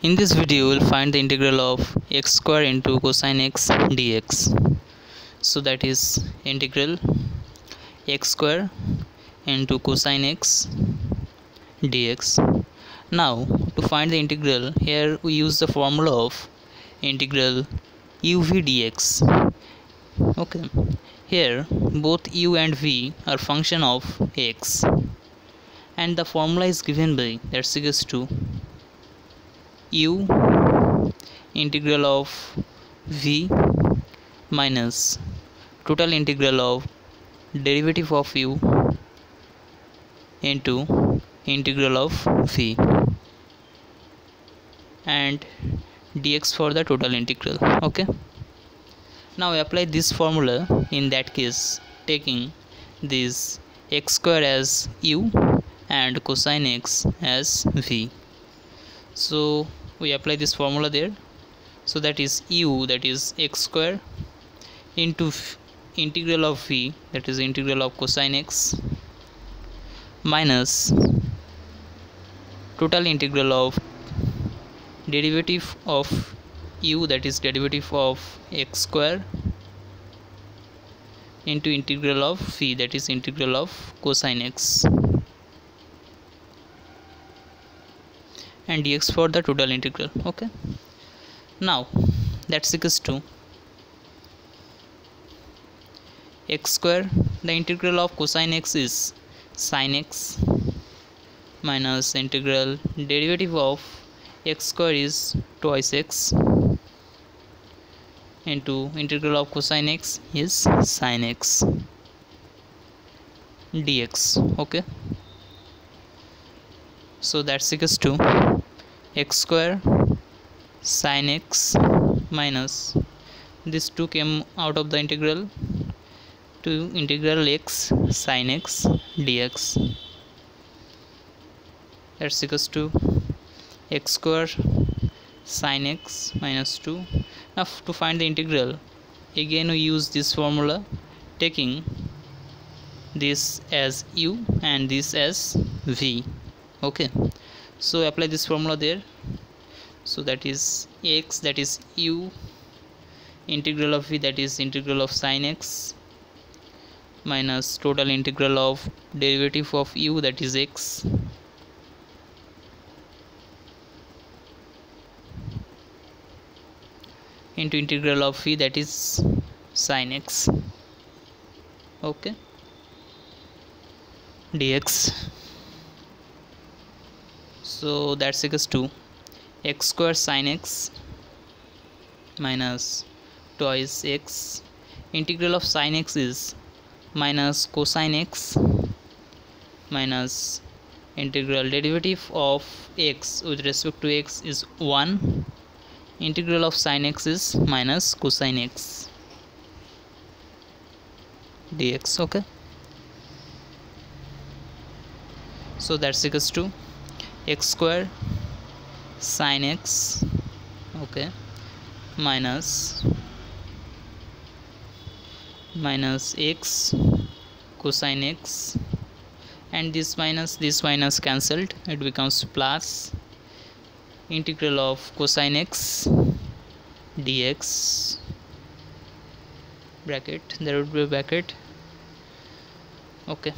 In this video, we will find the integral of x square into cosine x dx. So that is integral x square into cosine x dx. Now, to find the integral, here we use the formula of integral uv dx. Okay, here both u and v are function of x, and the formula is given by that's equals to u integral of v minus total integral of derivative of u into integral of v and dx for the total integral. Okay, now we apply this formula. In that case, taking this x square as u and cosine x as v, so we apply this formula there. So that is u, that is x square, into integral of v, that is integral of cosine x, minus total integral of derivative of u, that is derivative of x square, into integral of v, that is integral of cosine x, and dx for the total integral. Okay, now that's equals to x square, the integral of cosine x is sin x, minus integral derivative of x square is twice x, into integral of cosine x is sin x dx. Okay, so that's equals to x square sin x minus this 2 came out of the integral to integral x sin x dx. That's equals to x square sin x minus 2. Now to find the integral, again we use this formula, taking this as u and this as v. Okay, so apply this formula there. So that is x, that is u, integral of v, that is integral of sin x, minus total integral of derivative of u, that is x, into integral of v, that is sin x. Okay, dx. So that's equals to x square sin x minus twice x, integral of sin x is minus cosine x, minus integral derivative of x with respect to x is 1, integral of sin x is minus cosine x dx. Okay, so that's equals to x square sin x, okay, minus x cosine x, and this minus cancelled, it becomes plus integral of cosine x dx, bracket, there would be a bracket. Okay,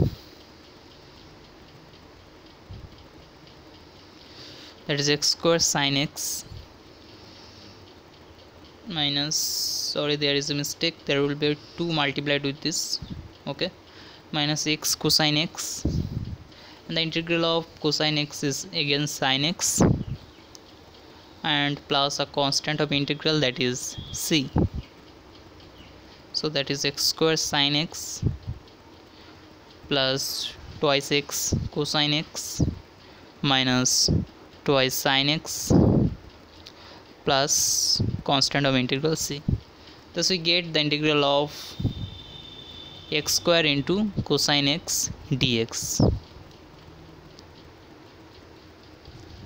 that is x square sin x minus, sorry, there is a mistake, there will be 2 multiplied with this. Okay, minus x cosine x, and the integral of cosine x is again sin x, and plus a constant of integral, that is c. So that is x square sin x plus twice x cosine x minus twice sin x plus constant of integral c. Thus we get the integral of x square into cosine x dx.